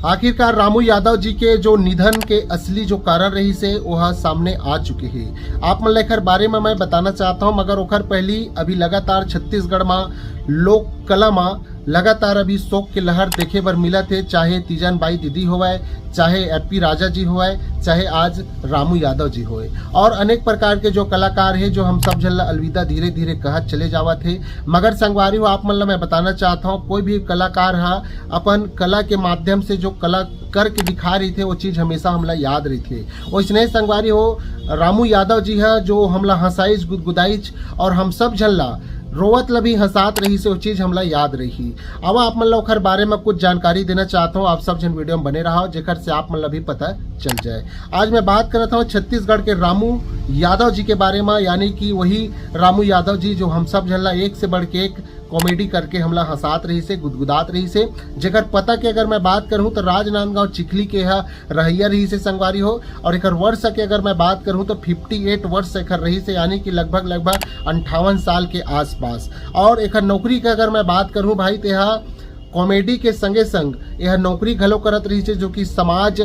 आखिरकार रामू यादव जी के जो निधन के असली जो कारण रही से वह सामने आ चुके हैं। आप मन लेकर बारे में मैं बताना चाहता हूं, मगर ओखर पहली अभी लगातार छत्तीसगढ़ में लोक कला में लगातार अभी शोक के लहर देखे बर मिला थे। चाहे तीजन बाई दीदी होवे, चाहे एपी राजा जी होवे, चाहे आज रामू यादव जी होए, और अनेक प्रकार के जो कलाकार है जो हम सब जन अलविदा धीरे धीरे कहत चले जावा थे। मगर संगवारी हो आप मन ला मैं बताना चाहता हूँ, कोई भी कलाकार हा अपन कला के माध्यम से जो कला करके दिखा रही थे वो चीज हमेशा हमला याद रही थे। वैसने संगवारी हो रामू यादव जी है जो हमला हंसाइच गुदगुदाइच और हम सब झल्ला रोवत लभी हंसात रही से वो चीज हमला याद रही। अब आप मन ला ओखर बारे में कुछ जानकारी देना चाहता हूँ, आप सब जन वीडियो में बने रहो जेकर से आप मन ला भी पता चल जाए। आज मैं बात कर रहा हूँ छत्तीसगढ़ के रामू यादव जी के बारे में, यानी कि वही रामू यादव जी जो हम सब झल्ला एक से बढ़ के एक कॉमेडी करके हमला हंसात रही से गुदगुदात रही से। जेकर पता के अगर मैं बात करूं तो राजनांदगांव चिखली के रहैया रही से संगवारी हो, और एक वर्ष के अगर मैं बात करूं तो 58 वर्ष एकर रही से, यानी कि लगभग 58 साल के आसपास। और एक नौकरी के अगर मैं बात करूं भाई तो कॉमेडी के संगे संग यह नौकरी घलो करत रही से, जो कि समाज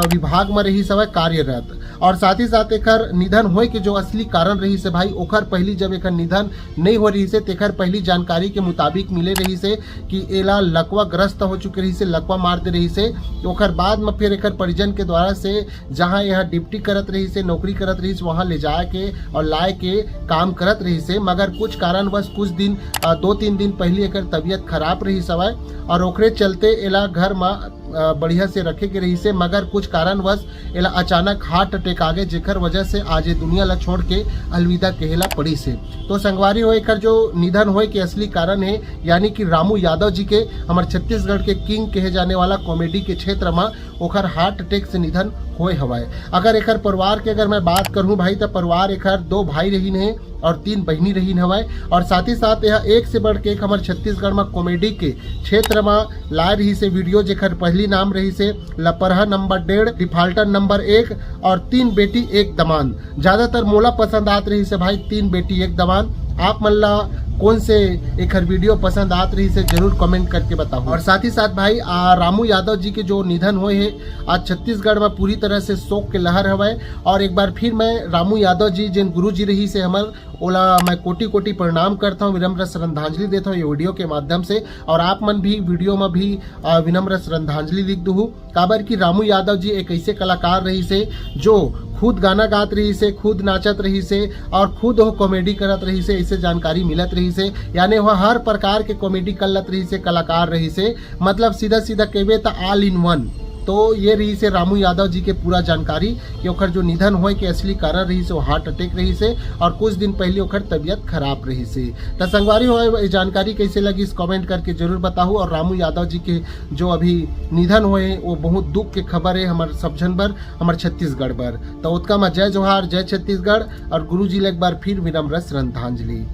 विभाग में रही समय कार्यरत। और साथ ही साथ एकर निधन होए के जो असली कारण रही से भाई, ओखर पहली जब एकर निधन नहीं हो रही से तेखर पहली जानकारी के मुताबिक मिले रही से कि एला लकवा ग्रस्त हो चुके रही से, लकवा मार दे रही से। ओखर बाद में फिर एकर परिजन के द्वारा से जहाँ यह ड्यूटी करत रही से, नौकरी करत रही से, वहाँ ले जाए के और लाए के काम करत रही से। मगर कुछ कारणवश कुछ दिन 2-3 दिन पहले एकर तबीयत खराब रही सवय और ओकरे चलते एला घर में बढ़िया से रखे के रही से। मगर कुछ कारणवश एला अचानक हार्ट अटैक आ गए, जेकर वजह से आज ये दुनिया ला छोड़ के अलविदा कहेला पड़ी से। तो संगवारी हो एकर जो निधन होए के असली कारण है, यानी कि रामू यादव जी के हमारे छत्तीसगढ़ के किंग कहे जाने वाला कॉमेडी के क्षेत्र में ओखर हार्ट अटैक से निधन होए हवाए। अगर एकर परिवार के अगर मैं बात करूं भाई तो परिवार एकर 2 भाई रहीन है और 3 बहनी रहीन हवाए। और साथ ही साथ यह एक से बढ़ के एक हमारे छत्तीसगढ़ में कॉमेडी के क्षेत्र में ला रही से वीडियो, जेकर पहली नाम रही से लपरहा नंबर 1.5, डिफाल्टर नंबर 1 और 3 बेटी 1 दमान। ज्यादातर मोला पसंद आत रही से भाई 3 बेटी 1 दमान। आप मन ला कौन से एक वीडियो पसंद आत रही से जरूर कमेंट करके बताओ। और साथ ही साथ भाई रामू यादव जी के जो निधन हुए है आज छत्तीसगढ़ में पूरी तरह से शोक के लहर हवाए। और एक बार फिर मैं रामू यादव जी जिन गुरु जी रही से हमर ओला मैं कोटि कोटि प्रणाम करता हूँ, विनम्र श्रद्धांजलि देता हूँ ये वीडियो के माध्यम से। और आप मन भी वीडियो में भी विनम्र श्रद्धांजलि लिख दू। काबर की रामू यादव जी एक ऐसे कलाकार रही से जो खुद गाना गात रही से, खुद नाचत रही से और खुद वो कॉमेडी करत रही से, ऐसे जानकारी मिलत रही से। यानी वह हर प्रकार के कॉमेडी करत रही से, कलाकार रही से, मतलब सीधा सीधा कहबे तो ऑल इन वन। तो ये रही से रामू यादव जी के पूरा जानकारी कि ओखर जो निधन होए के असली कारण रही से वो हार्ट अटैक रही से और कुछ दिन पहले ओखर तबीयत खराब रही से। तो संगवारी हो जानकारी कैसे लगी इस कमेंट करके जरूर बताओ। और रामू यादव जी के जो अभी निधन हुए वो बहुत दुख के खबर है हमारे सब जन बर, हमारे छत्तीसगढ़ बर। तो उत्का में जय जोहार, जय छत्तीसगढ़ और गुरु जी एक बार फिर विनम्र श्रद्धांजलि।